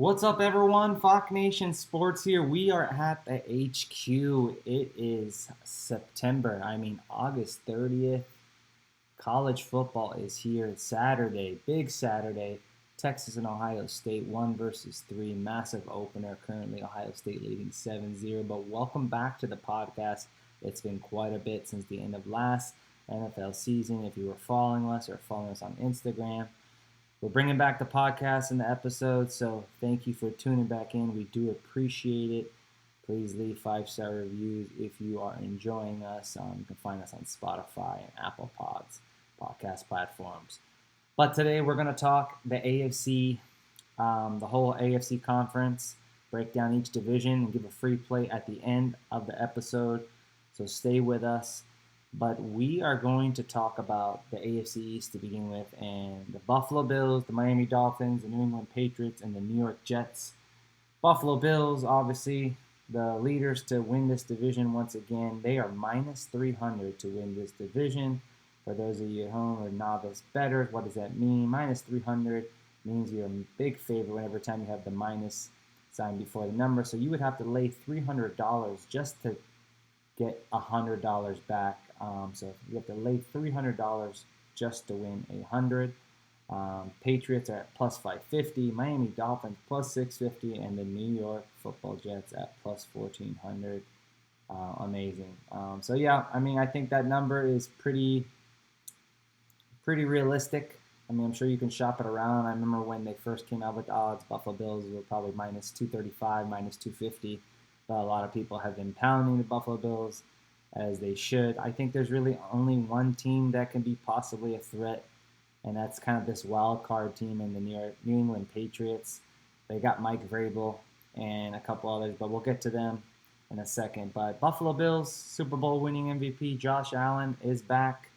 What's up, everyone? Fox Nation Sports here. We are at the HQ. It is August 30th. College football is here. Saturday, big Saturday. Texas and Ohio State, 1 versus 3. Massive opener. Currently, Ohio State leading 7-0. But welcome back to the podcast. It's been quite a bit since the end of last NFL season. If you were following us or following us on Instagram, we're bringing back the podcast and the episode, so thank you for tuning back in. We do appreciate it. Please leave 5-star reviews if you are enjoying us. You can find us on Spotify and Apple podcast platforms. But today we're going to talk the AFC, the whole AFC Conference, break down each division, and give a free play at the end of the episode. So stay with us. But we are going to talk about the AFC East to begin with, and the Buffalo Bills, the Miami Dolphins, the New England Patriots, and the New York Jets. Buffalo Bills, obviously, the leaders to win this division once again. They are minus 300 to win this division. For those of you at home who are novice bettors, what does that mean? Minus 300 means you're a big favorite whenever time you have the minus sign before the number. So you would have to lay $300 just to get $100 back. So you have to lay $300 just to win 100. Patriots are at plus 550, Miami Dolphins plus 650, and the New York Football Jets at plus 1400. Amazing. I think that number is pretty realistic. I'm sure you can shop it around. I remember when they first came out with the odds, Buffalo Bills were probably minus 235, minus 250. But a lot of people have been pounding the Buffalo Bills, as they should. I think there's really only one team that can be possibly a threat, and that's kind of this wild card team in the New England Patriots. They got Mike Vrabel and a couple others, but we'll get to them in a second. But Buffalo Bills, Super Bowl winning MVP Josh Allen is back.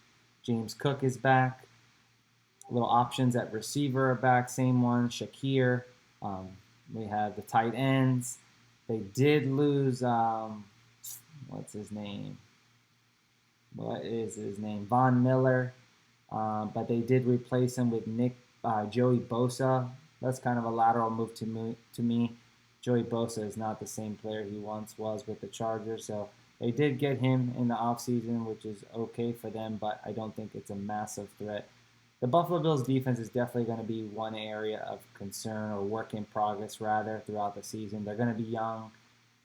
James Cook is back. Little options at receiver are back, same one, Shakir. We have the tight ends. They did lose, what's his name? What is his name? Von Miller. But they did replace him with Joey Bosa. That's kind of a lateral move to me. Joey Bosa is not the same player he once was with the Chargers. So they did get him in the offseason, which is okay for them, but I don't think it's a massive threat. The Buffalo Bills defense is definitely going to be one area of concern, or work in progress rather, throughout the season. They're going to be young.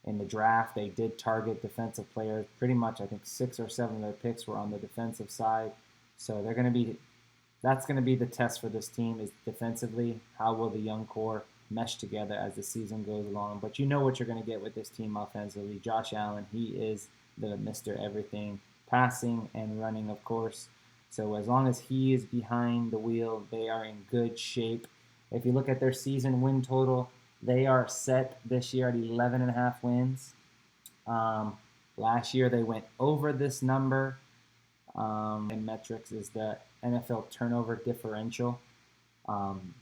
In the draft, they did target defensive players. Pretty much, I think 6 or 7 of their picks were on the defensive side. So that's going to be the test for this team, is defensively. How will the young core mesh together as the season goes along? But you know what you're going to get with this team offensively. Josh Allen, he is the Mr. Everything, passing and running, of course. So as long as he is behind the wheel, they are in good shape. If you look at their season win total, they are set this year at 11.5 wins. Last year they went over this number. And metrics is the NFL turnover differential.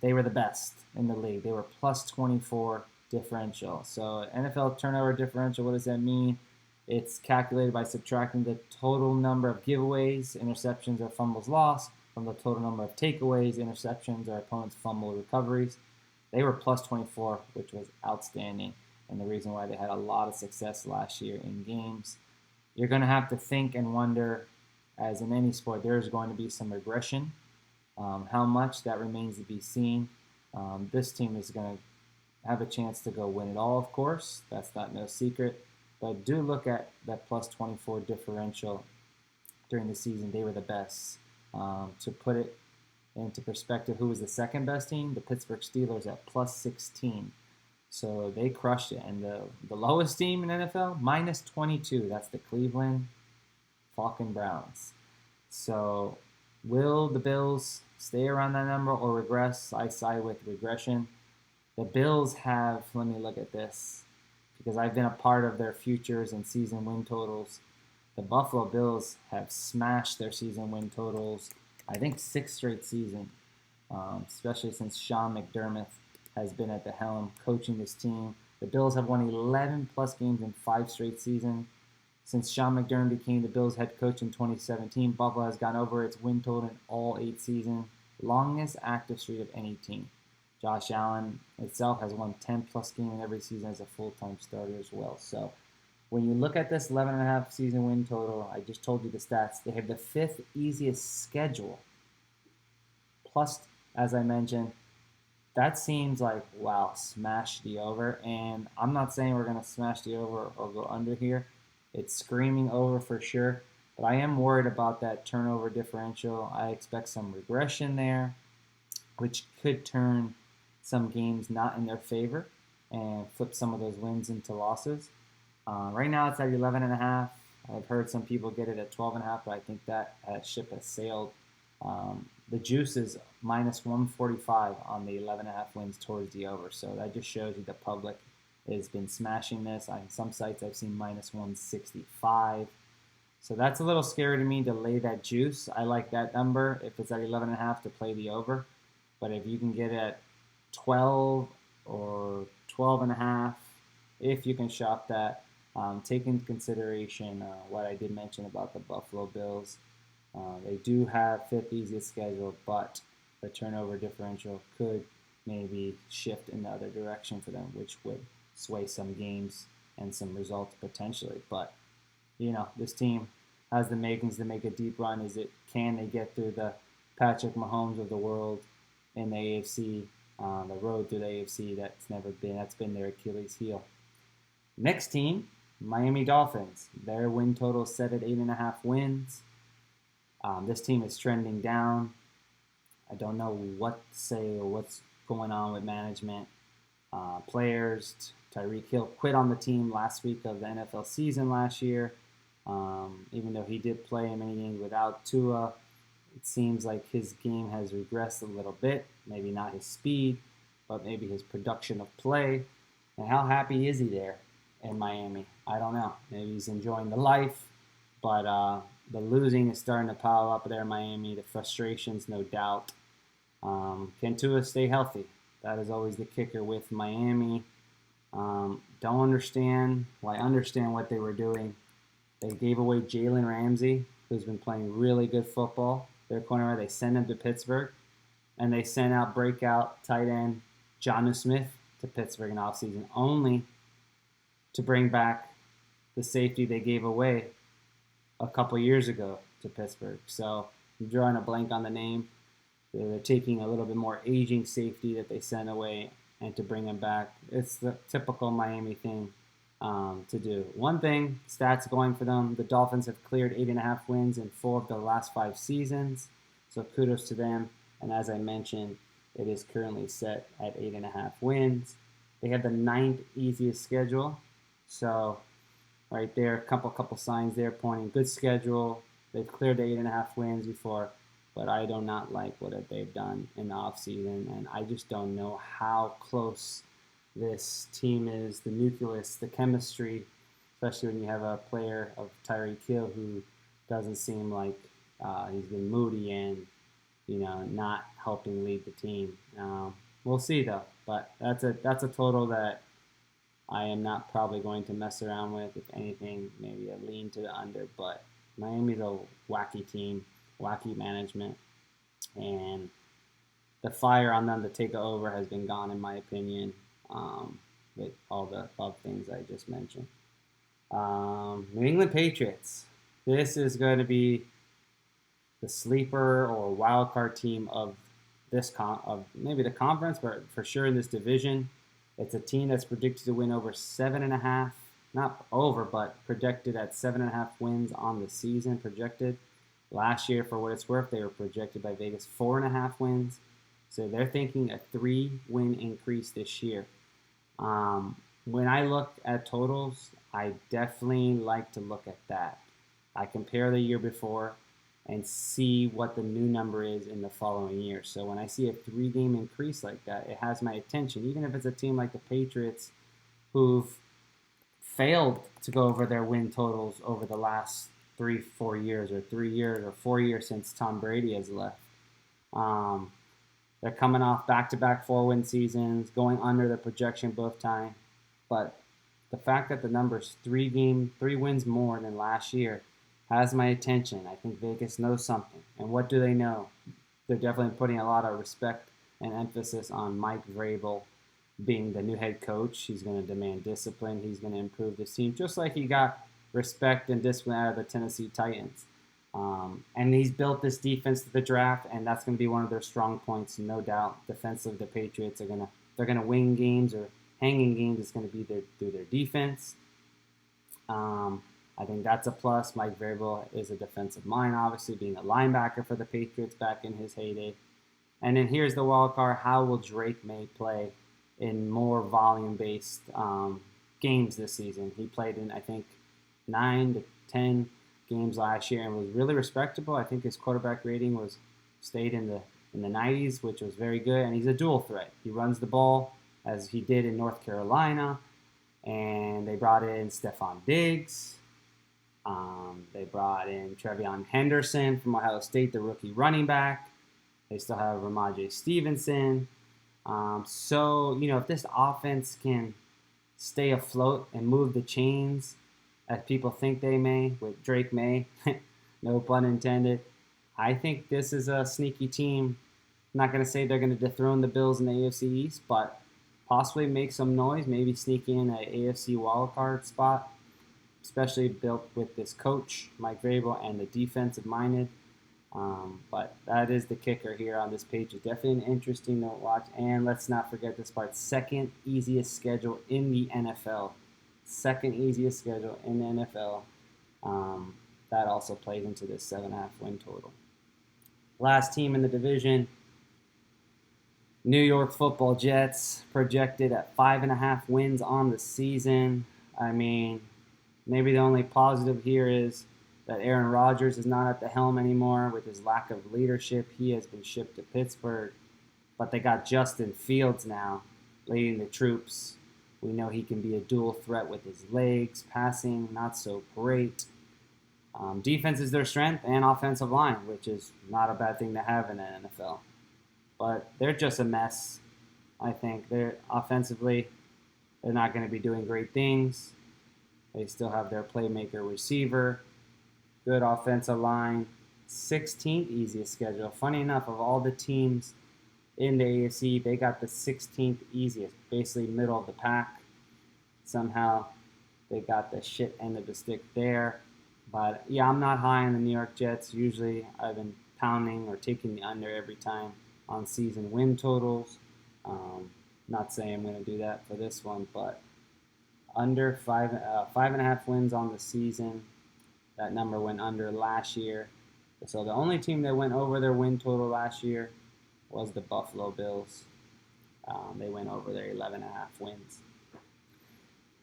They were the best in the league. They were plus 24 differential. So NFL turnover differential, what does that mean? It's calculated by subtracting the total number of giveaways, interceptions, or fumbles lost from the total number of takeaways, interceptions, or opponents' fumble recoveries. They were plus 24, which was outstanding, and the reason why they had a lot of success last year in games. You're going to have to think and wonder, as in any sport, there's going to be some regression. How much, that remains to be seen. This team is going to have a chance to go win it all, of course. That's not no secret. But do look at that plus 24 differential during the season. They were the best. To put it into perspective, who was the second best team? The Pittsburgh Steelers at plus 16. So they crushed it. And the lowest team in NFL, minus 22. That's the Cleveland Falcon Browns. So will the Bills stay around that number or regress? I side with regression. The Bills have, let me look at this, because I've been a part of their futures and season win totals. The Buffalo Bills have smashed their season win totals, I think 6 straight season, especially since Sean McDermott has been at the helm coaching this team. The Bills have won 11 plus games in 5 straight seasons. Since Sean McDermott became the Bills head coach in 2017, Buffalo has gone over its win total in all 8 seasons, longest active streak of any team. Josh Allen itself has won 10 plus games in every season as a full-time starter as well. So when you look at this 11.5 season win total, I just told you the stats. They have the fifth easiest schedule. Plus, as I mentioned, that seems like, wow, smash the over. And I'm not saying we're going to smash the over or go under here. It's screaming over for sure. But I am worried about that turnover differential. I expect some regression there, which could turn some games not in their favor and flip some of those wins into losses. Right now it's at 11.5. I've heard some people get it at 12.5, but I think that ship has sailed. The juice is minus 145 on the 11.5 wins towards the over. So that just shows you the public has been smashing this. On some sites I've seen minus 165. So that's a little scary to me to lay that juice. I like that number if it's at 11.5 to play the over. But if you can get it at 12 or 12.5, if you can shop that, take into consideration what I did mention about the Buffalo Bills. They do have fifth easiest schedule, but the turnover differential could maybe shift in the other direction for them, which would sway some games and some results potentially. But this team has the makings to make a deep run. Can they get through the Patrick Mahomes of the world in the AFC? The road to the AFC, that's been their Achilles heel. Next team, Miami Dolphins. Their win total is set at 8.5 wins. This team is trending down. I don't know what to say or what's going on with management. Players, Tyreek Hill quit on the team last week of the NFL season last year. Even though he did play in many games without Tua, it seems like his game has regressed a little bit. Maybe not his speed, but maybe his production of play. And how happy is he there in Miami? I don't know. Maybe he's enjoying the life, but the losing is starting to pile up there in Miami. The frustrations, no doubt. Can Tua stay healthy? That is always the kicker with Miami. Don't understand. Well, I understand what they were doing. They gave away Jalen Ramsey, who's been playing really good football. Their corner, they sent him to Pittsburgh, and they sent out breakout tight end Jonnu Smith to Pittsburgh in offseason, only to bring back the safety they gave away a couple years ago to Pittsburgh. So I'm drawing a blank on the name. They're taking a little bit more aging safety that they sent away and to bring him back. It's the typical Miami thing to do. One thing, stats going for them, the Dolphins have cleared 8.5 wins in 4 of the last 5 seasons. So kudos to them. And as I mentioned, it is currently set at 8.5 wins. They have the 9th easiest schedule. So right there, a couple signs there pointing good schedule. They've cleared the 8.5 wins before, but I do not like what they've done in the offseason, and I just don't know how close this team is, the nucleus, the chemistry, especially when you have a player of Tyreek Hill who doesn't seem like he's been moody and not helping lead the team. We'll see though, but that's a total that I am not probably going to mess around with. If anything, maybe a lean to the under, but Miami's a wacky team, wacky management, and the fire on them to take it over has been gone, in my opinion, with all the things I just mentioned. New England Patriots. This is going to be the sleeper or wild card team of this of maybe the conference, but for sure in this division. It's a team that's predicted to win over 7.5, not over, but projected at 7.5 wins on the season. Projected last year, for what it's worth, they were projected by Vegas 4.5 wins. So they're thinking a 3-win increase this year. When I look at totals, I definitely like to look at that. I compare the year before and see what the new number is in the following year. So when I see a 3-game increase like that, it has my attention. Even if it's a team like the Patriots who've failed to go over their win totals over the last 3-4 years, or 3 years or 4 years since Tom Brady has left. They're coming off back-to-back 4-win seasons, going under the projection both time. But the fact that the number's 3 wins more than last year has my attention. I think Vegas knows something. And what do they know? They're definitely putting a lot of respect an emphasis on Mike Vrabel being the new head coach. He's going to demand discipline. He's going to improve this team, just like he got respect and discipline out of the Tennessee Titans. And he's built this defense to the draft, and that's going to be one of their strong points, no doubt. Defensive, the Patriots are they're gonna win games or hanging games. It's going to be through their defense. I think that's a plus. Mike Vrabel is a defensive mind, obviously, being a linebacker for the Patriots back in his heyday. And then here's the wild card: how will Drake May play in more volume-based games this season? He played in, I think, 9 to 10 games last year and was really respectable. I think his quarterback rating stayed in the 90s, which was very good. And he's a dual threat. He runs the ball as he did in North Carolina, and they brought in Stephon Diggs. They brought in Trevion Henderson from Ohio State, the rookie running back. They still have Ramondre Stevenson. So, if this offense can stay afloat and move the chains as people think they may with Drake May, no pun intended, I think this is a sneaky team. I'm not going to say they're going to dethrone the Bills in the AFC East, but possibly make some noise, maybe sneak in an AFC wildcard spot, especially built with this coach, Mike Vrabel, and the defensive-minded. But that is the kicker here on this page. It's definitely an interesting note watch. And let's not forget this part. Second easiest schedule in the NFL. Second easiest schedule in the NFL. That also plays into this 7.5 win total. Last team in the division, New York Football Jets, projected at 5.5 wins on the season. I mean, maybe the only positive here is that Aaron Rodgers is not at the helm anymore with his lack of leadership. He has been shipped to Pittsburgh. But they got Justin Fields now leading the troops. We know he can be a dual threat with his legs. Passing, not so great. Defense is their strength, and offensive line, which is not a bad thing to have in the NFL. But they're just a mess, I think. They're offensively, they're not going to be doing great things. They still have their playmaker receiver. Good offensive line. 16th easiest schedule. Funny enough, of all the teams in the AFC, they got the 16th easiest, basically middle of the pack. Somehow they got the shit end of the stick there. But yeah, I'm not high on the New York Jets. Usually I've been pounding or taking the under every time on season win totals. Not saying I'm going to do that for this one, but under 5.5 wins on the season. That number went under last year. So the only team that went over their win total last year was the Buffalo Bills. They went over their 11.5 wins.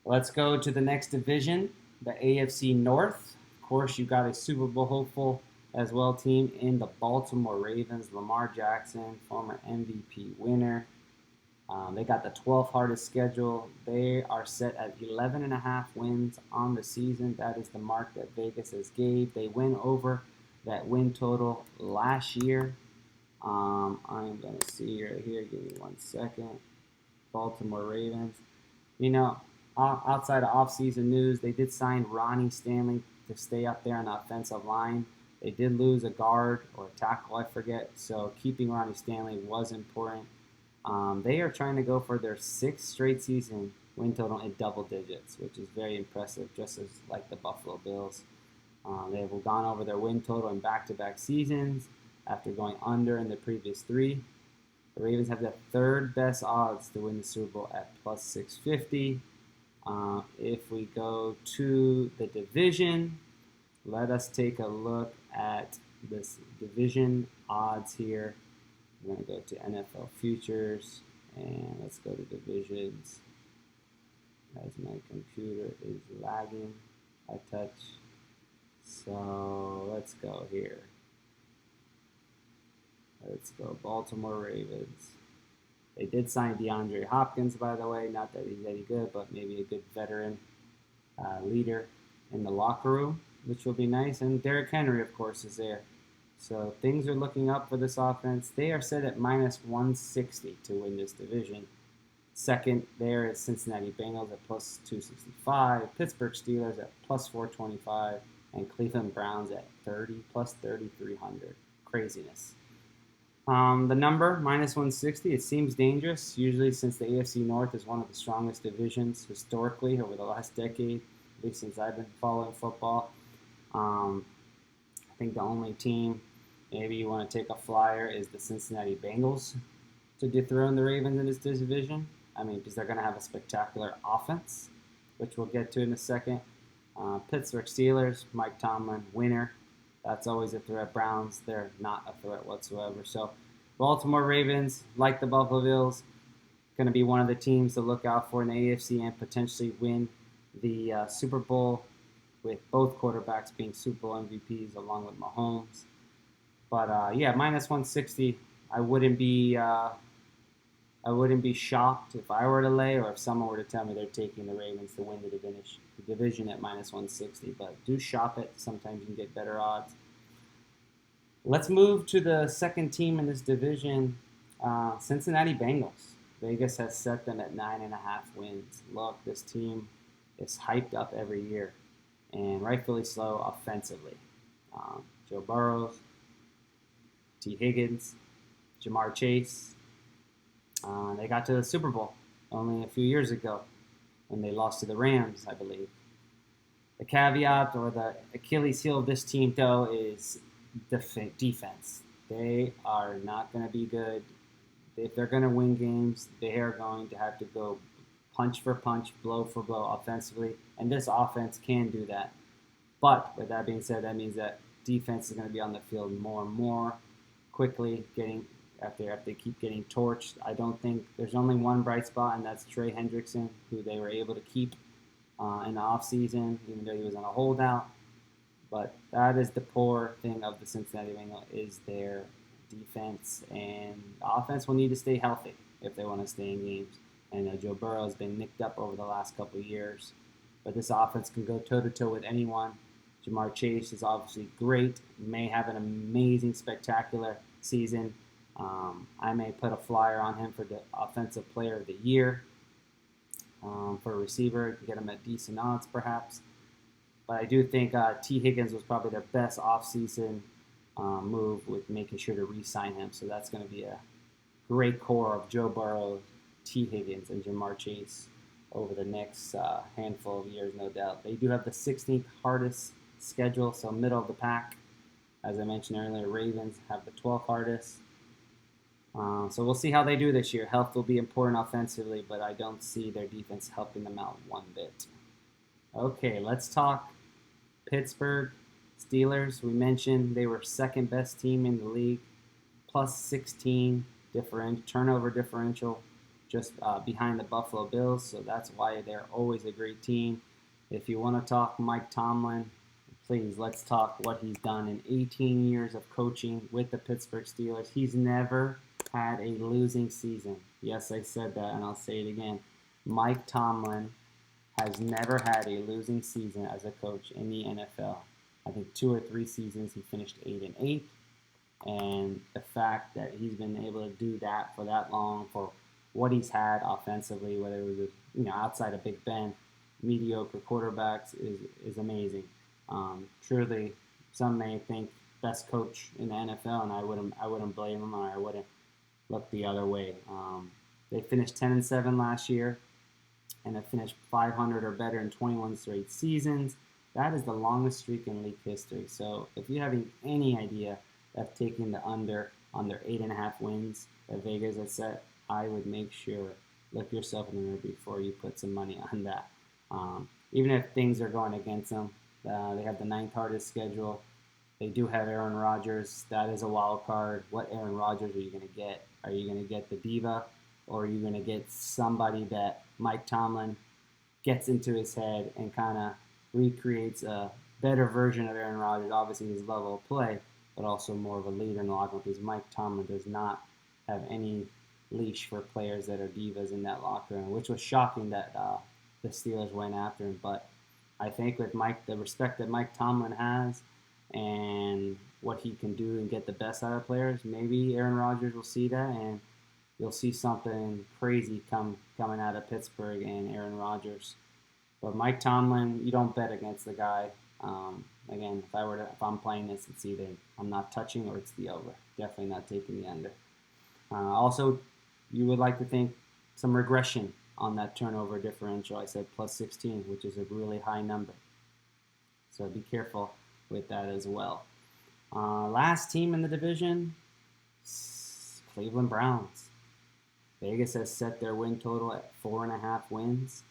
Let's go to the next division, the AFC North. Of course, you got a Super Bowl hopeful as well team in the Baltimore Ravens. Lamar Jackson, former MVP winner. They got the 12th hardest schedule. They are set at 11.5 wins on the season. That is the mark that Vegas has gave. They went over that win total last year. I'm going to see right here. Give me 1 second. Baltimore Ravens. Outside of offseason news, they did sign Ronnie Stanley to stay up there on the offensive line. They did lose a guard or a tackle, I forget. So keeping Ronnie Stanley was important. They are trying to go for their 6th straight season win total in double digits, which is very impressive, just as like the Buffalo Bills. They have gone over their win total in back-to-back seasons after going under in the previous 3. The Ravens have the 3rd best odds to win the Super Bowl at plus 650. If we go to the division, let us take a look at this division odds here. I'm going to go to NFL futures, and let's go to divisions as my computer is lagging a touch. So let's go here. Let's go Baltimore Ravens. They did sign DeAndre Hopkins, by the way. Not that he's any good, but maybe a good veteran leader in the locker room, which will be nice. And Derrick Henry, of course, is there. So things are looking up for this offense. They are set at minus 160 to win this division. Second there is Cincinnati Bengals at plus 265, Pittsburgh Steelers at plus 425, and Cleveland Browns at 30 plus 3,300. Craziness. The number -160, it seems dangerous. Usually, since the AFC North is one of the strongest divisions historically over the last decade, at least since I've been following football. Um, I think the only team maybe you want to take a flyer is the Cincinnati Bengals to dethrone the Ravens in this division. I mean, because they're going to have a spectacular offense, which we'll get to in a second. Pittsburgh Steelers, Mike Tomlin, winner. That's always a threat. Browns, they're not a threat whatsoever. So, Baltimore Ravens, like the Buffalo Bills, going to be one of the teams to look out for in the AFC and potentially win the Super Bowl, with both quarterbacks being Super Bowl MVPs along with Mahomes. But yeah, -160. I wouldn't be I wouldn't be shocked if I were to lay, or if someone were to tell me they're taking the Ravens to win the division at -160. But do shop it. Sometimes you can get better odds. Let's move to the second team in this division, Cincinnati Bengals. Vegas has set them at 9.5 wins. Look, this team is hyped up every year, and rightfully so offensively. Joe Burrow, T. Higgins, Jamar Chase. They got to the Super Bowl only a few years ago when they lost to the Rams, I believe. The caveat or the Achilles heel of this team, though, is defense. They are not going to be good. If they're going to win games, they are going to have to go punch for punch, blow for blow offensively, and this offense can do that. But with that being said, that means that defense is going to be on the field more and more quickly, after they keep getting torched. I don't think there's only one bright spot, and that's Trey Hendrickson, who they were able to keep in the offseason, even though he was on a holdout. But that is the poor thing of the Cincinnati Bengals, is their defense, and the offense will need to stay healthy if they want to stay in games. And Joe Burrow has been nicked up over the last couple of years, but this offense can go toe-to-toe with anyone. Jamar Chase is obviously great, may have an amazing, spectacular season. I may put a flyer on him for the Offensive Player of the Year. For a receiver, get him at decent odds, perhaps. But I do think T. Higgins was probably their best offseason move, with making sure to re-sign him. So that's going to be a great core of Joe Burrow, T. Higgins, and Jamar Chase over the next handful of years, no doubt. They do have the 16th hardest schedule, so middle of the pack. As I mentioned earlier, Ravens have the 12th hardest. So we'll see how they do this year. Health will be important offensively, but I don't see their defense helping them out one bit. Okay, let's talk Pittsburgh Steelers. We mentioned they were second best team in the league, plus 16 turnover differential, just behind the Buffalo Bills. So that's why they're always a great team. If you want to talk Mike Tomlin, please, let's talk what he's done in 18 years of coaching with the Pittsburgh Steelers. He's never had a losing season. Yes, I said that, and I'll say it again. Mike Tomlin has never had a losing season as a coach in the NFL. I think 2 or 3 seasons he finished 8-8, and the fact that he's been able to do that for that long, for what he's had offensively, whether it was outside of Big Ben, mediocre quarterbacks, is amazing. Truly, some may think best coach in the NFL, and I wouldn't blame him, or I wouldn't look the other way. They finished 10-7 last year, and have finished 500 or better in 21 straight seasons. That is the longest streak in league history. So if you're having any idea of taking the under on their 8.5 wins that Vegas has set, I would make sure, look yourself in the mirror before you put some money on that. Even if things are going against them, they have the 9th hardest schedule. They do have Aaron Rodgers. That is a wild card. What Aaron Rodgers are you going to get? Are you going to get the diva, or are you going to get somebody that Mike Tomlin gets into his head and kind of recreates a better version of Aaron Rodgers? Obviously, his level of play, but also more of a leader in the locker room, because Mike Tomlin does not have any leash for players that are divas in that locker room, which was shocking that the Steelers went after him. But I think with the respect that Mike Tomlin has and what he can do and get the best out of players, maybe Aaron Rodgers will see that, and you'll see something crazy coming out of Pittsburgh and Aaron Rodgers. But Mike Tomlin, you don't bet against the guy. Again, if I'm playing this, it's either I'm not touching or it's the over. Definitely not taking the under. Also, you would like to think some regression on that turnover differential. I said plus 16, which is a really high number. So be careful with that as well. Last team in the division, Cleveland Browns. Vegas has set their win total at 4.5 wins.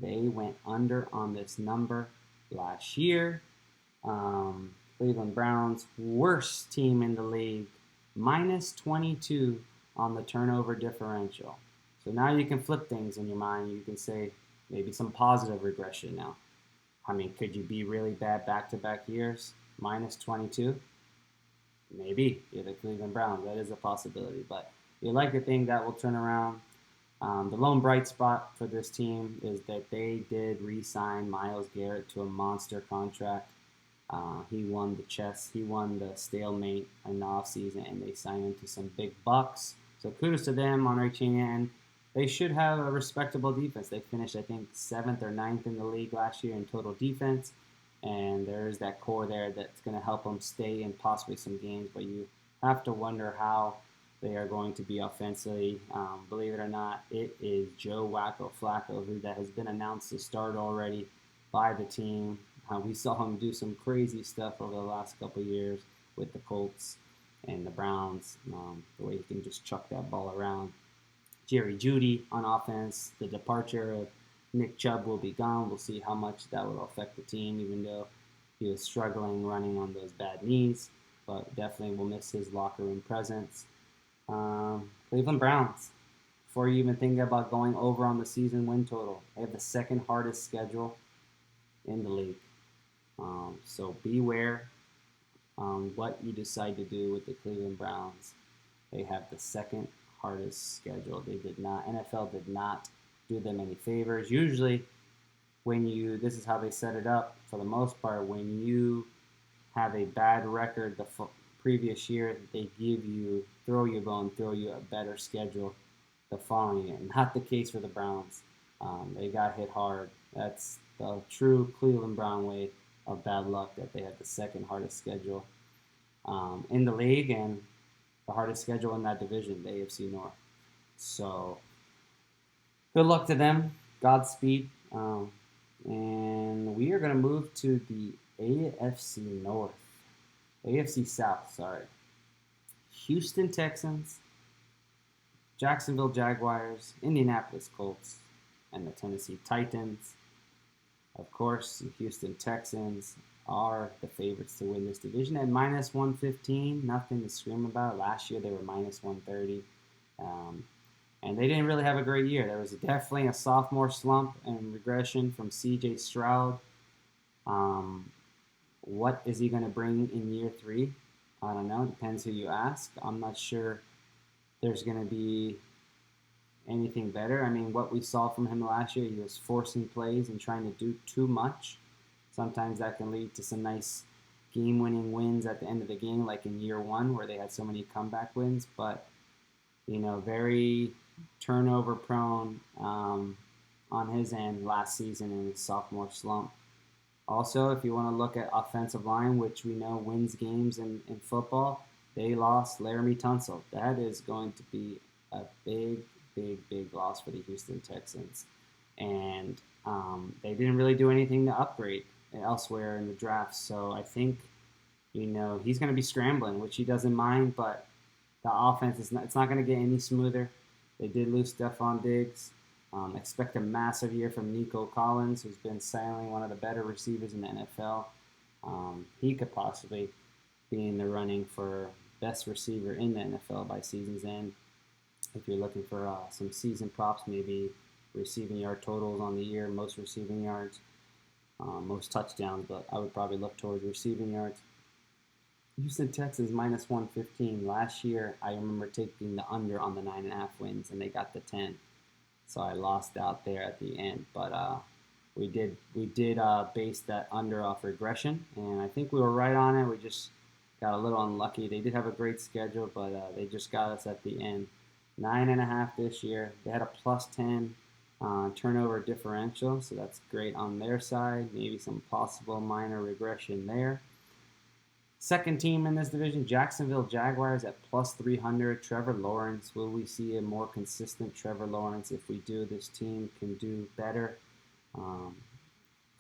They went under on this number last year. Cleveland Browns, worst team in the league, minus 22 on the turnover differential. So now you can flip things in your mind. You can say maybe some positive regression now. I mean, could you be really bad back-to-back years? Minus 22? Maybe. You're the Cleveland Browns. That is a possibility. But you like to think that will turn around. The lone bright spot for this team is that they did re-sign Myles Garrett to a monster contract. He won the chess. He won the stalemate in the offseason, and they signed him to some big bucks. So kudos to them on reaching in. They should have a respectable defense. They finished, I think, 7th or 9th in the league last year in total defense. And there's that core there that's going to help them stay in possibly some games. But you have to wonder how they are going to be offensively. Believe it or not, it is Joe Wacko Flacco, who that has been announced to start already by the team. We saw him do some crazy stuff over the last couple of years with the Colts and the Browns, the way he can just chuck that ball around. Jerry Jeudy on offense. The departure of Nick Chubb will be gone. We'll see how much that will affect the team, even though he was struggling running on those bad knees. But definitely will miss his locker room presence. Cleveland Browns. Before you even think about going over on the season win total, they have the second hardest schedule in the league. So beware what you decide to do with the Cleveland Browns. They have the second hardest schedule. NFL did not do them any favors. Usually, this is how they set it up for the most part. When you have a bad record the previous year, they throw you a better schedule the following year. Not the case for the Browns. They got hit hard. That's the true Cleveland Brown way of bad luck, that they had the second hardest schedule in the league and the hardest schedule in that division, the AFC North. So good luck to them. Godspeed. And we are going to move to the AFC North. AFC South, sorry. Houston Texans, Jacksonville Jaguars, Indianapolis Colts, and the Tennessee Titans. Of course, the Houston Texans are the favorites to win this division at minus 115. Nothing to scream about. Last year they were minus 130. And they didn't really have a great year. There was definitely a sophomore slump and regression from C.J. Stroud. What is he going to bring in year 3? I don't know. Depends who you ask. I'm not sure there's going to be anything better. I mean, what we saw from him last year, he was forcing plays and trying to do too much. Sometimes that can lead to some nice game-winning wins at the end of the game, like in year 1 where they had so many comeback wins. But, very turnover-prone on his end last season in his sophomore slump. Also, if you want to look at offensive line, which we know wins games in football, they lost Laramie Tunsil. That is going to be a big loss for the Houston Texans. And they didn't really do anything to upgrade elsewhere in the draft. So I think, he's going to be scrambling, which he doesn't mind, but the offense it's not going to get any smoother. They did lose Stephon Diggs. Expect a massive year from Nico Collins, who's been silently one of the better receivers in the NFL. He could possibly be in the running for best receiver in the NFL by season's end. If you're looking for some season props, maybe receiving yard totals on the year, most receiving yards, most touchdowns, but I would probably look towards receiving yards. Houston Texans minus 115. Last year, I remember taking the under on the 9.5 wins, and they got the 10. So I lost out there at the end. But we did base that under off regression, and I think we were right on it. We just got a little unlucky. They did have a great schedule, but they just got us at the end. 9.5 this year. They had a plus 10 turnover differential, so that's great on their side. Maybe some possible minor regression there. Second team in this division, Jacksonville Jaguars at plus 300. Trevor Lawrence. Will we see a more consistent Trevor Lawrence? If we do, this team can do better. Um,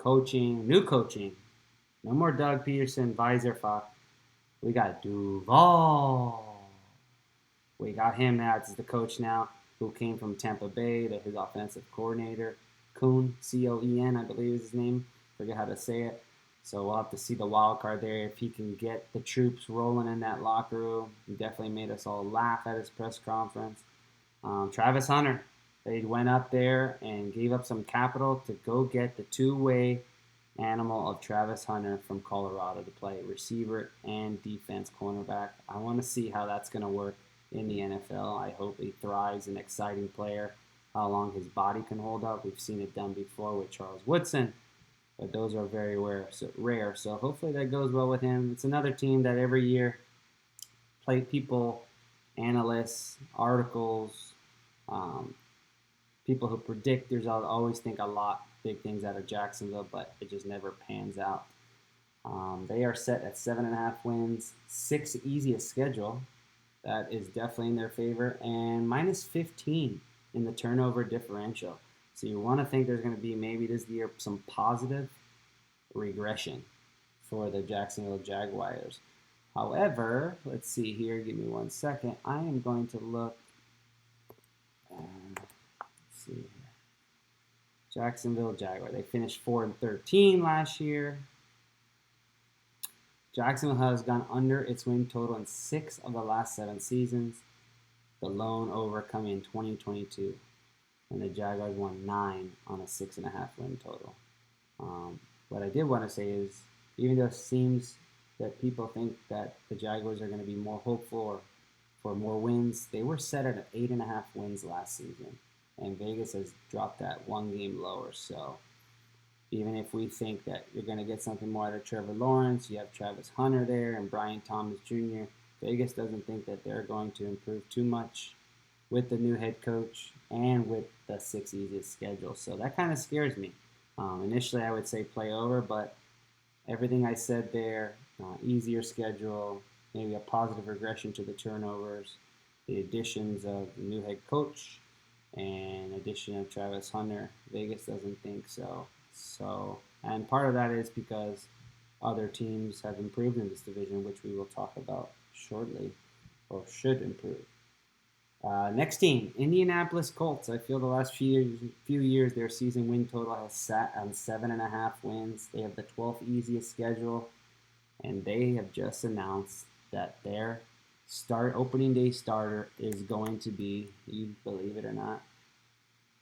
new coaching. No more Doug Peterson, visor fuck. We got Duval. We got him as the coach now, who came from Tampa Bay, his offensive coordinator. Coen, C-O-E-N, I believe is his name. Forget how to say it. So we'll have to see the wild card there if he can get the troops rolling in that locker room. He definitely made us all laugh at his press conference. Travis Hunter, they went up there and gave up some capital to go get the two-way animal of Travis Hunter from Colorado to play receiver and defense cornerback. I want to see how that's going to work in the NFL. I hope he thrives, an exciting player, how long his body can hold up. We've seen it done before with Charles Woodson, but those are very rare. So hopefully that goes well with him. It's another team that every year play people, analysts, articles, people who predict. There's always think a lot big things out of Jacksonville, but it just never pans out. They are set at 7.5 wins, 6 easiest schedule. That is definitely in their favor, and minus 15 in the turnover differential. So you want to think there's going to be maybe this year some positive regression for the Jacksonville Jaguars. However, let's see here. Give me 1 second. I am going to look. Let's see here. Jacksonville Jaguar. They finished 4-13 last year. Jacksonville has gone under its win total in 6 of the last 7 seasons. The lone over coming in 2022. And the Jaguars won 9 on a 6.5 win total. What I did want to say is, even though it seems that people think that the Jaguars are going to be more hopeful for more wins, they were set at 8.5 wins last season. And Vegas has dropped that 1 game lower. So even if we think that you're going to get something more out of Trevor Lawrence, you have Travis Hunter there and Brian Thomas Jr., Vegas doesn't think that they're going to improve too much with the new head coach and with the 6 easiest schedule. So that kind of scares me. Initially, I would say play over, but everything I said there, easier schedule, maybe a positive regression to the turnovers, the additions of the new head coach, and addition of Travis Hunter, Vegas doesn't think so. And part of that is because other teams have improved in this division, which we will talk about shortly, or should improve. Next team, Indianapolis Colts. I feel the last few years their season win total has sat on 7.5 wins. They have the 12th easiest schedule, and they have just announced that their opening day starter is going to be, you believe it or not,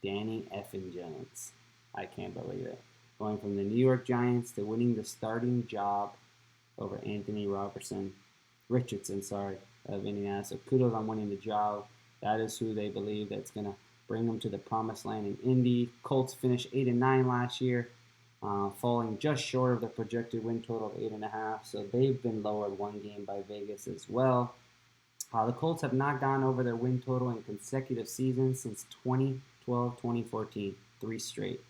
Danny Effin Jones. I can't believe it. Going from the New York Giants to winning the starting job over Anthony Richardson, of Indiana. So kudos on winning the job. That is who they believe that's going to bring them to the promised land in Indy. Colts finished 8-9 last year, falling just short of the projected win total of 8.5. So they've been lowered 1 game by Vegas as well. The Colts have not gone over their win total in consecutive seasons since 2012-2014, 3 straight.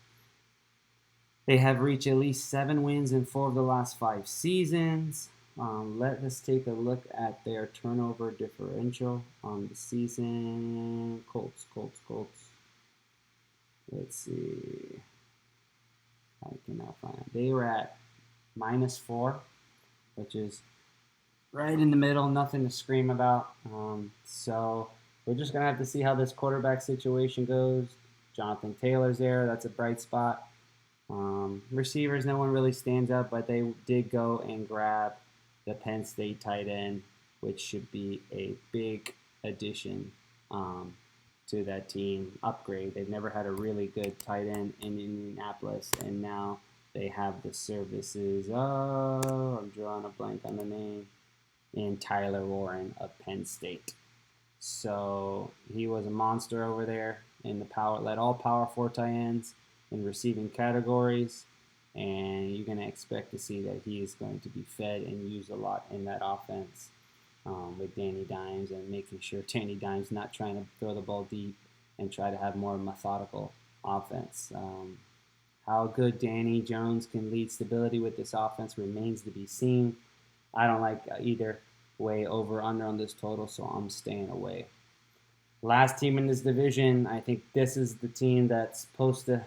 They have reached at least 7 wins in 4 of the last 5 seasons. Let us take a look at their turnover differential on the season. Colts. Let's see. I cannot find it. They were at -4, which is right in the middle, nothing to scream about. So we're just going to have to see how this quarterback situation goes. Jonathan Taylor's there. That's a bright spot. Receivers, no one really stands up, but they did go and grab the Penn State tight end, which should be a big addition to that team. Upgrade. They've never had a really good tight end in Indianapolis, and now they have the services. I'm drawing a blank on the name. And Tyler Warren of Penn State. So he was a monster over there in the led all Power 4 tight ends in receiving categories, and you're going to expect to see that he is going to be fed and used a lot in that offense with Danny Dimes, and making sure Danny Dimes not trying to throw the ball deep and try to have more methodical offense. How good Danny Jones can lead stability with this offense remains to be seen. I don't like either way over under on this total, so I'm staying away. Last team in this division, I think this is the team that's supposed to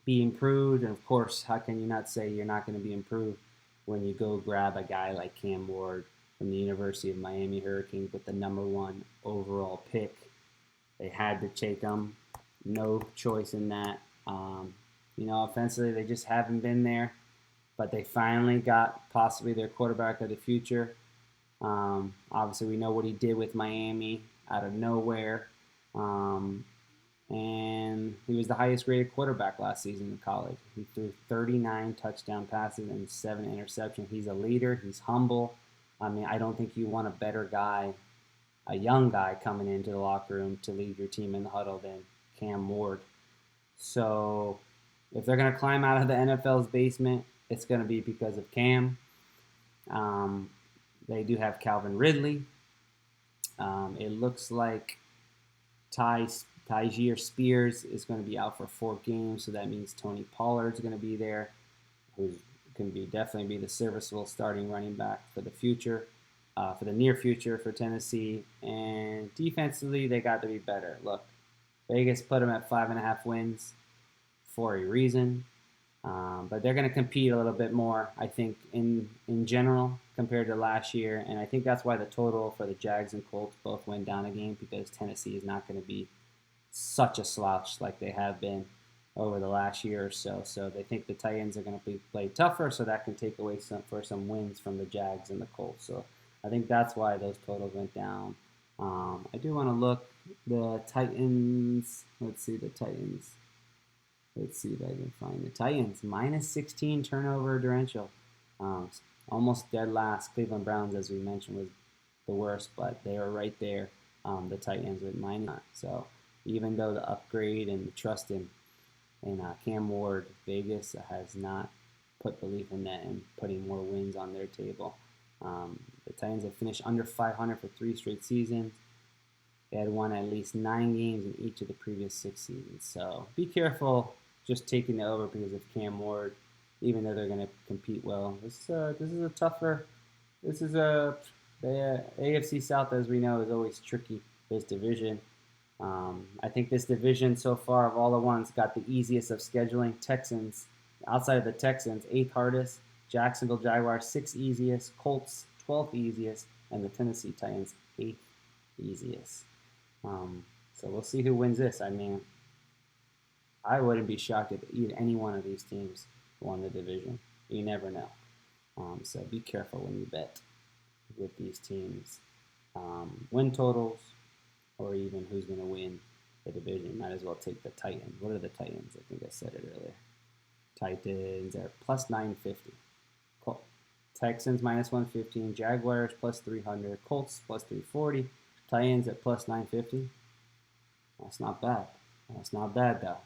be improved. And of course, how can you not say you're not going to be improved when you go grab a guy like Cam Ward from the University of Miami Hurricanes with the #1 overall pick? They had to take him. No choice in that. Offensively, they just haven't been there. But they finally got possibly their quarterback of the future. Obviously, we know what he did with Miami out of nowhere. And he was the highest graded quarterback last season in college. He threw 39 touchdown passes and 7 interceptions. He's a leader. He's humble. I mean, I don't think you want a better guy, a young guy coming into the locker room to lead your team in the huddle than Cam Ward. So if they're going to climb out of the NFL's basement, it's going to be because of Cam. They do have Calvin Ridley. It looks like Tyjair Spears is going to be out for 4 games, so that means Tony Pollard's going to be there, who's going to definitely be the serviceable starting running back for the future, for the near future for Tennessee. And defensively, they got to be better. Look, Vegas put them at 5.5 wins for a reason, but they're going to compete a little bit more, I think, in general compared to last year. And I think that's why the total for the Jags and Colts both went down a game, because Tennessee is not going to be such a slouch like they have been over the last year or so. So they think the Titans are going to play tougher, so that can take away some wins from the Jags and the Colts. So I think that's why those totals went down. I do want to look the Titans. Let's see the Titans. Let's see if I can find the Titans. -16 turnover differential. Almost dead last. Cleveland Browns, as we mentioned, was the worst, but they are right there. The Titans with -9. So even though the upgrade and the trust in Cam Ward, Vegas has not put belief in that and putting more wins on their table. The Titans have finished under 500 for 3 straight seasons. They had won at least 9 games in each of the previous 6 seasons. So be careful just taking the over because of Cam Ward, even though they're going to compete well. This is a tougher. The AFC South, as we know, is always tricky. This division. I think this division so far of all the ones got the easiest of scheduling. Texans, outside of the Texans, 8th hardest. Jacksonville Jaguars, 6th easiest. Colts, 12th easiest. And the Tennessee Titans, 8th easiest. So we'll see who wins this. I mean, I wouldn't be shocked if any one of these teams won the division. You never know. So be careful when you bet with these teams. Win totals, or even who's going to win the division. Might as well take the Titans. What are the Titans? I think I said it earlier. Titans are plus 950. Texans minus 115. Jaguars plus 300. Colts plus 340. Titans at plus 950. That's not bad. That's not bad, though.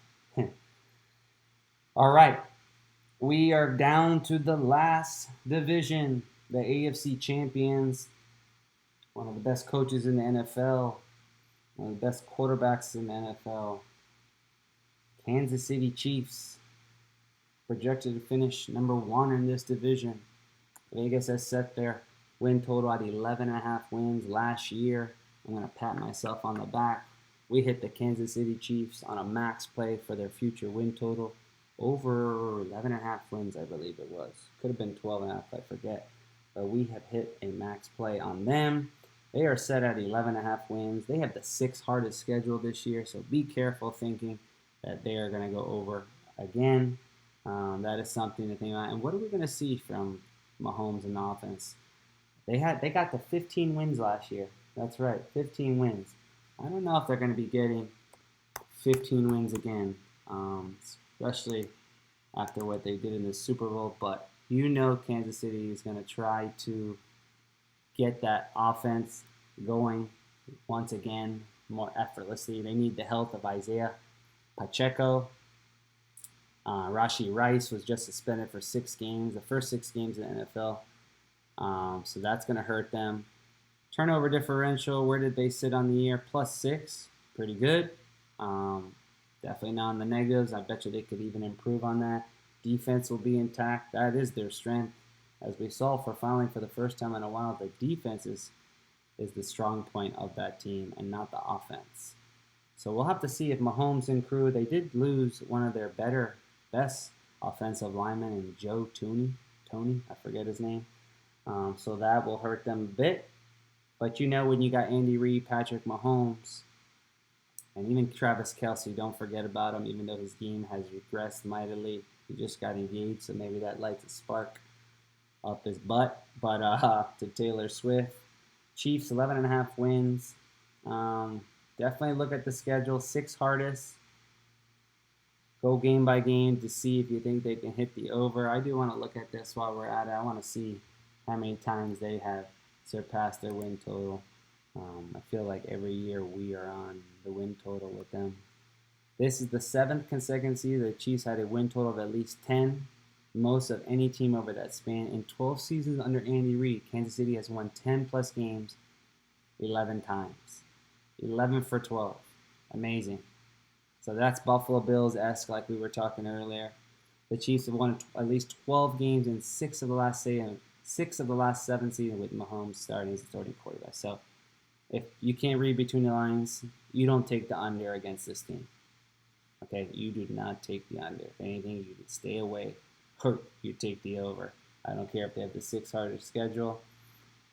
All right. We are down to the last division, the AFC champions. One of the best coaches in the NFL. One of the best quarterbacks in the NFL. Kansas City Chiefs. Projected to finish #1 in this division. Vegas has set their win total at 11.5 wins last year. I'm going to pat myself on the back. We hit the Kansas City Chiefs on a max play for their future win total. Over 11.5 wins, I believe it was. Could have been 12.5, I forget. But we have hit a max play on them. They are set at 11.5 wins. They have the 6th hardest schedule this year, so be careful thinking that they are going to go over again. That is something to think about. And what are we going to see from Mahomes and the offense? They got the 15 wins last year. That's right, 15 wins. I don't know if they're going to be getting 15 wins again, especially after what they did in the Super Bowl. But you know Kansas City is going to try to get that offense going once again more effortlessly. They need the health of Isaiah Pacheco. Rashee Rice was just suspended for 6 games, the first 6 games in the NFL. So that's going to hurt them. Turnover differential, where did they sit on the year? +6, pretty good. Definitely not in the negatives. I bet you they could even improve on that. Defense will be intact. That is their strength. as we saw for the first time in a while, the defense is the strong point of that team and not the offense. So we'll have to see if Mahomes and crew, they did lose one of their best offensive linemen in Joe Tony, I forget his name. So that will hurt them a bit. But when you got Andy Reid, Patrick Mahomes, and even Travis Kelce, don't forget about him, even though his game has regressed mightily. He just got engaged, so maybe that lights a spark up his butt. But to Taylor Swift, Chiefs 11.5 wins. Definitely look at the schedule, 6 hardest. Go game by game to see if you think they can hit the over. I do want to look at this while we're at it. I want to see how many times they have surpassed their win total. I feel like every year we are on the win total with them. This is the 7th consecutive season the Chiefs had a win total of at least 10, most of any team over that span. In 12 seasons under Andy Reid, Kansas City has won 10-plus games 11 times. 11 for 12. Amazing. So that's Buffalo Bills-esque like we were talking earlier. The Chiefs have won at least 12 games in 6 of the last 7 seasons with Mahomes starting as the starting quarterback. So if you can't read between the lines, you don't take the under against this team. Okay, you do not take the under. If anything, you would stay away, or you take the over. I don't care if they have the 6 hardest schedule.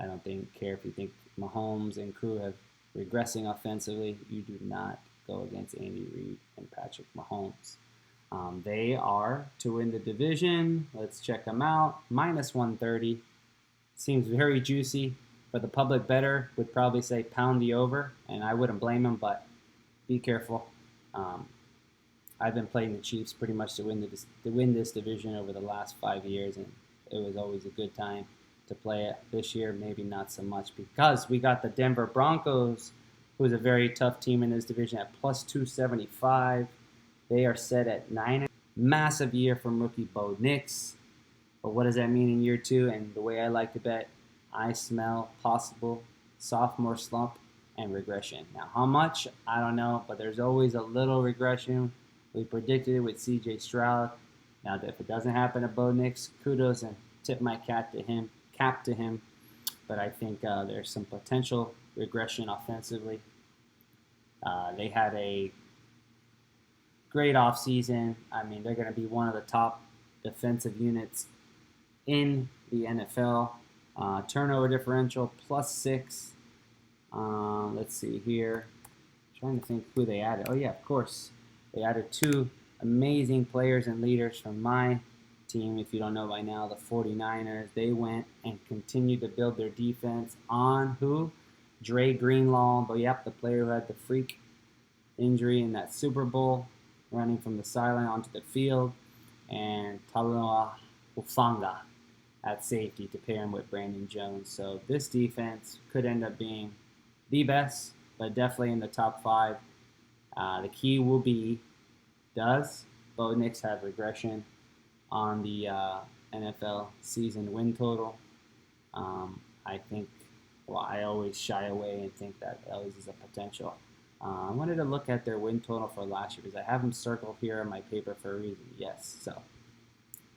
I don't care if you think Mahomes and crew have regressing offensively. You do not go against Andy Reid and Patrick Mahomes. They are to win the division. Let's check them out. Minus 130. Seems very juicy. But the public bettor would probably say pound the over, and I wouldn't blame him, but be careful. I've been playing the Chiefs pretty much to win this division over the last 5 years, and it was always a good time to play it. This year, maybe not so much, because we got the Denver Broncos, who's a very tough team in this division, at plus 275. They are set at 9. Massive year from rookie Bo Nix. But what does that mean in year 2? And the way I like to bet, I smell possible sophomore slump and regression. Now, how much? I don't know, but there's always a little regression. We predicted it with CJ Stroud. Now, if it doesn't happen to Bo Nix, kudos and tip my cap to him. But I think there's some potential regression offensively. They had a great offseason. I mean, they're going to be one of the top defensive units in the NFL. Turnover differential plus 6. Let's see here. Trying to think who they added. Oh, yeah, of course. They added 2 amazing players and leaders from my team. If you don't know by now, the 49ers. They went and continued to build their defense on who? Dre Greenlaw. But, yep, the player who had the freak injury in that Super Bowl, running from the sideline onto the field. And Talanoa Hufanga at safety to pair him with Brandon Jones. So this defense could end up being the best, but definitely in the top 5. The key will be, does Bo Nix have regression on the NFL season win total? I think, I always shy away and think that always is a potential. I wanted to look at their win total for last year because I have them circled here on my paper for a reason. Yes, so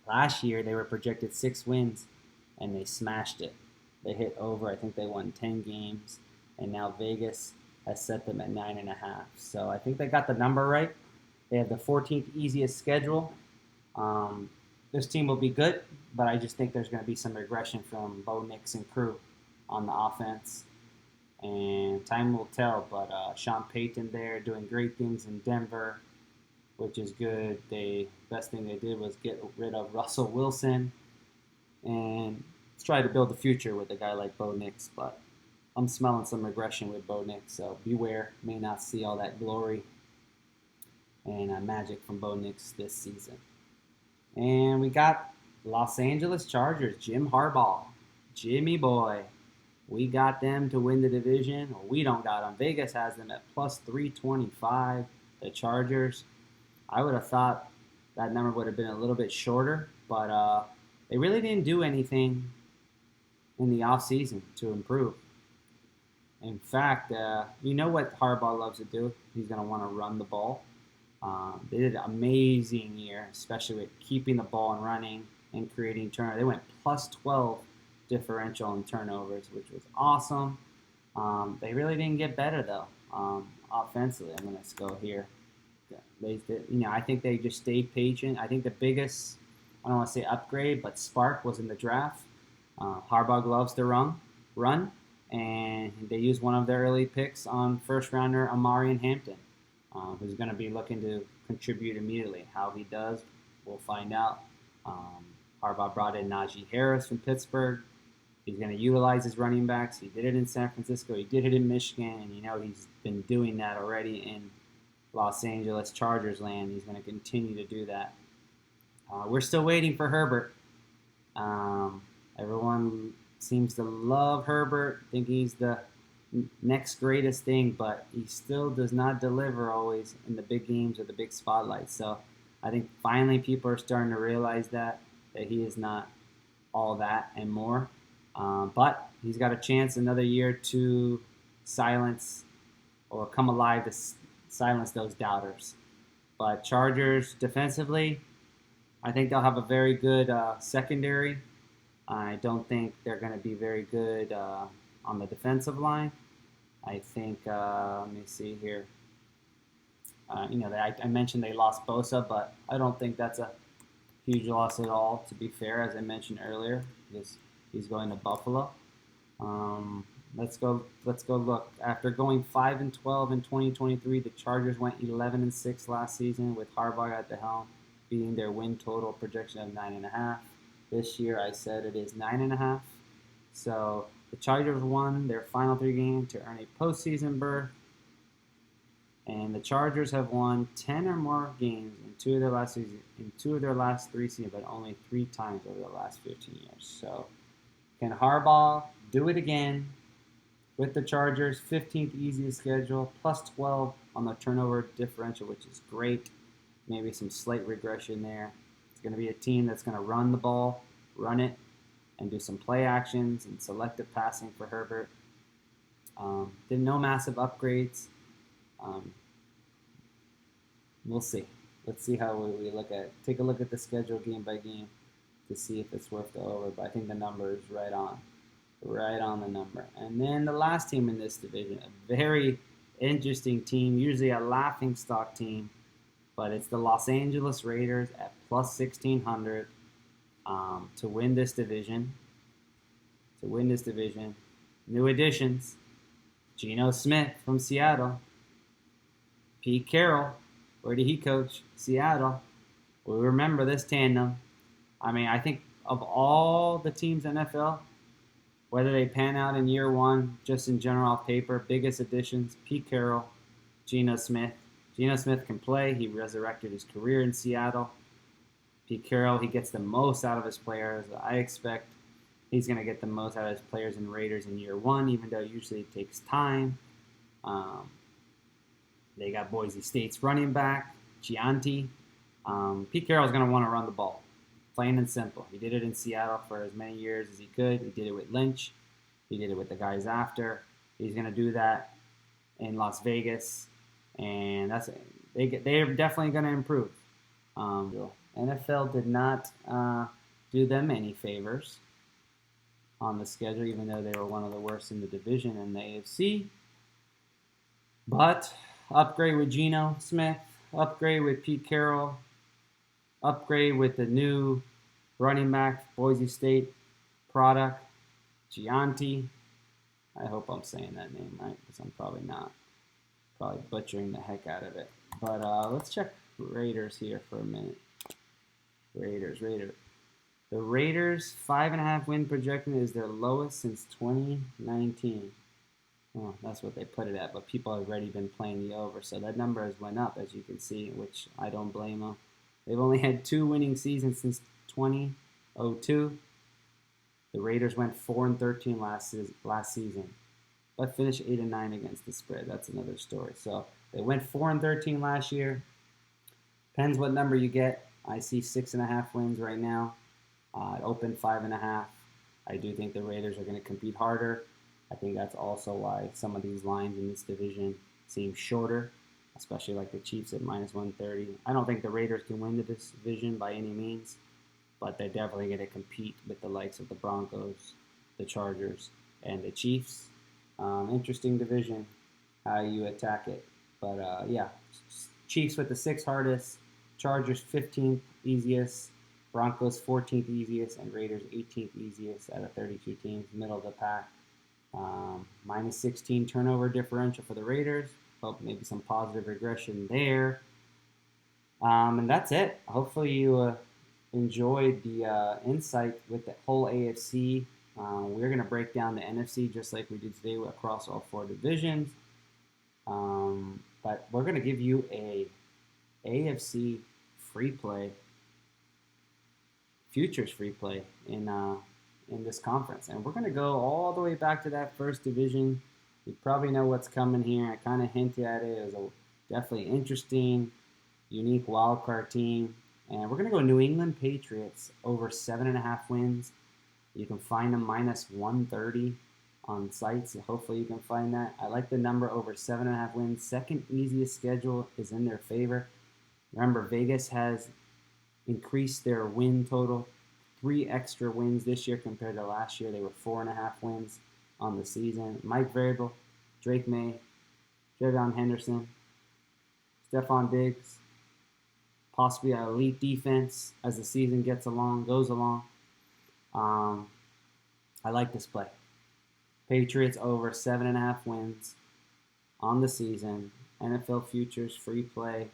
last year, they were projected 6 wins, and they smashed it. They hit over. I think they won 10 games, and now Vegas has set them at 9.5. So I think they got the number right. They have the 14th easiest schedule. This team will be good, but I just think there's going to be some regression from Bo Nix and crew on the offense. And time will tell, but Sean Payton there doing great things in Denver, which is good. The best thing they did was get rid of Russell Wilson and try to build the future with a guy like Bo Nix. But I'm smelling some regression with Bo Nix, so beware. May not see all that glory and magic from Bo Nix this season. And we got Los Angeles Chargers, Jim Harbaugh, Jimmy boy. We got them to win the division. Or we don't got them. Vegas has them at plus 325, the Chargers. I would have thought that number would have been a little bit shorter, but they really didn't do anything in the offseason to improve. In fact, you know what Harbaugh loves to do? He's going to want to run the ball. They did an amazing year, especially with keeping the ball and running. and creating turnovers. They went plus 12 differential in turnovers, which was awesome. They really didn't get better though. Offensively, I'm gonna go here. I think they just stayed patient. I think the biggest, I don't want to say upgrade, but spark was in the draft. Harbaugh loves to run, and they used one of their early picks on first rounder Amarian Hampton, who's going to be looking to contribute immediately. How he does, we'll find out. Harbaugh brought in Najee Harris from Pittsburgh. He's going to utilize his running backs. He did it in San Francisco. He did it in Michigan, and he's been doing that already in Los Angeles Chargers land. He's going to continue to do that. We're still waiting for Herbert. Everyone seems to love Herbert, think he's the next greatest thing, but he still does not deliver always in the big games or the big spotlights. So I think finally people are starting to realize that he is not all that and more. But he's got a chance another year to silence or come alive to silence those doubters. But Chargers defensively, I think they'll have a very good secondary. I don't think they're going to be very good on the defensive line. I think, let me see here. I mentioned they lost Bosa, but I don't think that's a huge loss at all, to be fair, as I mentioned earlier, because he's going to Buffalo. Let's go look. After going 5-12 in 2023, the Chargers went 11-6 last season with Harbaugh at the helm, beating their win total projection of 9.5. This year, I said it is 9.5. So the Chargers won their final 3 games to earn a postseason berth, and the Chargers have won 10 or more games in 2 of their last 3 seasons, but only 3 times over the last 15 years. So can Harbaugh do it again with the Chargers? 15th easiest schedule, plus 12 on the turnover differential, which is great. Maybe some slight regression there. It's going to be a team that's going to run the ball, run it, and do some play actions and selective passing for Herbert. Did no massive upgrades. We'll see. Let's see how we take a look at the schedule game by game to see if it's worth the over. But I think the number is right on the number. And then the last team in this division, a very interesting team, usually a laughingstock team, but it's the Los Angeles Raiders at plus 1,600 to win this division. New additions: Geno Smith from Seattle, Pete Carroll. Where did he coach? Seattle. We remember this tandem. I mean, I think of all the teams in NFL, whether they pan out in year one, just in general off paper, biggest additions: Pete Carroll, Geno Smith. Geno Smith can play. He resurrected his career in Seattle. Pete Carroll, he gets the most out of his players. I expect he's going to get the most out of his players in Raiders in year one, even though usually it takes time. They got Boise State's running back, Gianti. Pete Carroll's going to want to run the ball, plain and simple. He did it in Seattle for as many years as he could. He did it with Lynch. He did it with the guys after. He's going to do that in Las Vegas, and they're definitely going to improve. NFL did not do them any favors on the schedule, even though they were one of the worst in the division in the AFC. But upgrade with Geno Smith, upgrade with Pete Carroll, upgrade with the new running back, Boise State product, Gianti. I hope I'm saying that name right, because I'm probably not. Probably butchering the heck out of it. But let's check Raiders here for a minute. Raiders. The Raiders' 5.5 win projection is their lowest since 2019. Well, that's what they put it at, but people have already been playing the over, so that number has went up, as you can see, which I don't blame them. They've only had 2 winning seasons since 2002. The Raiders went 4-13 last season, but finished 8-9 against the spread. That's another story. So they went 4-13 last year. Depends what number you get. I see 6.5 wins right now. It opened 5.5. I do think the Raiders are going to compete harder. I think that's also why some of these lines in this division seem shorter, especially like the Chiefs at -130. I don't think the Raiders can win this division by any means, but they're definitely going to compete with the likes of the Broncos, the Chargers, and the Chiefs. Interesting division, how you attack it. But yeah, Chiefs with the sixth hardest, Chargers 15th easiest, Broncos 14th easiest, and Raiders 18th easiest out of 32 teams, middle of the pack. Minus 16 turnover differential for the Raiders. Hope maybe some positive regression there. And that's it. Hopefully you enjoyed the insight with the whole AFC. We're going to break down the NFC just like we did today across all four divisions. But we're going to give you a AFC free play, futures free play in this conference. And we're going to go all the way back to that first division. You probably know what's coming here. I kind of hinted at it. It was a definitely interesting, unique wildcard team. And we're going to go New England Patriots over 7.5 wins. You can find them minus 130 on sites. Hopefully you can find that. I like the number over 7.5 wins. Second easiest schedule is in their favor. Remember, Vegas has increased their win total. 3 extra wins this year compared to last year. They were 4.5 wins on the season. Mike Vrabel, Drake May, Javon Henderson, Stephon Diggs, possibly an elite defense as the season goes along. I like this play. Patriots over 7.5 wins on the season. NFL futures free play.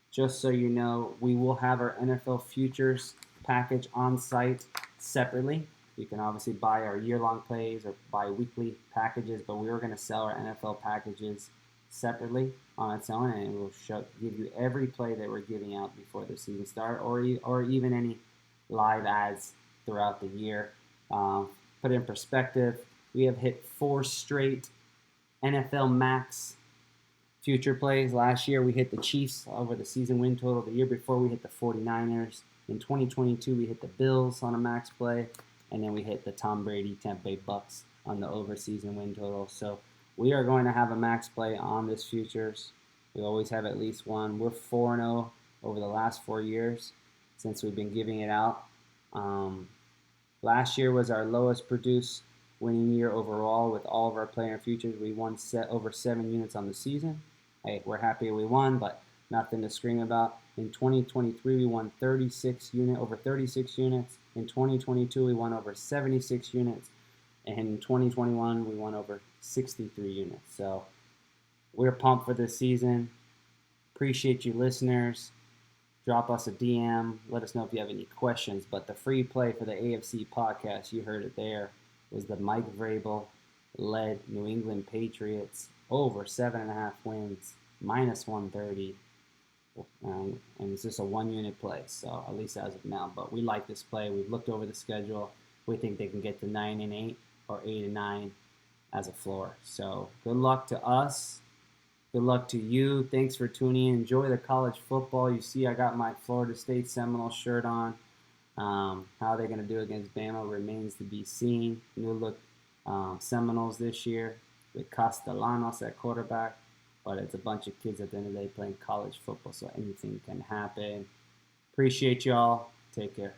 Just so you know, we will have our NFL futures package on site separately. You can obviously buy our year-long plays or buy weekly packages, but we are going to sell our NFL packages separately on its own, and we'll give you every play that we're giving out before the season starts, or even any live ads throughout the year. Put it in perspective, we have hit 4 straight NFL max future plays. Last year we hit the Chiefs over the season win total. The year before we hit the 49ers. In 2022 we hit the Bills on a max play, and then we hit the Tom Brady Tampa Bay Bucks on the over season win total. So we are going to have a max play on this futures. We always have at least one. We're 4-0 over the last 4 years since we've been giving it out. Last year was our lowest produced winning year overall with all of our player futures. We won over 7 units on the season. Hey, we're happy we won, but nothing to scream about. In 2023, we won over 36 units. In 2022, we won over 76 units. And in 2021, we won over 63 units. So we're pumped for this season. Appreciate you listeners. Drop us a DM. Let us know if you have any questions. But the free play for the AFC podcast, you heard it there, was the Mike Vrabel-led New England Patriots over 7.5 wins, minus 130. And it's just a 1-unit play, so at least as of now. But we like this play. We've looked over the schedule. We think they can get to 9-8 or 8-9 as a floor. So good luck to us. Good luck to you. Thanks for tuning in. Enjoy the college football. You see I got my Florida State Seminoles shirt on. How they're going to do against Bama remains to be seen. New look Seminoles this year with Castellanos at quarterback. But it's a bunch of kids at the end of the day playing college football, so anything can happen. Appreciate y'all. Take care.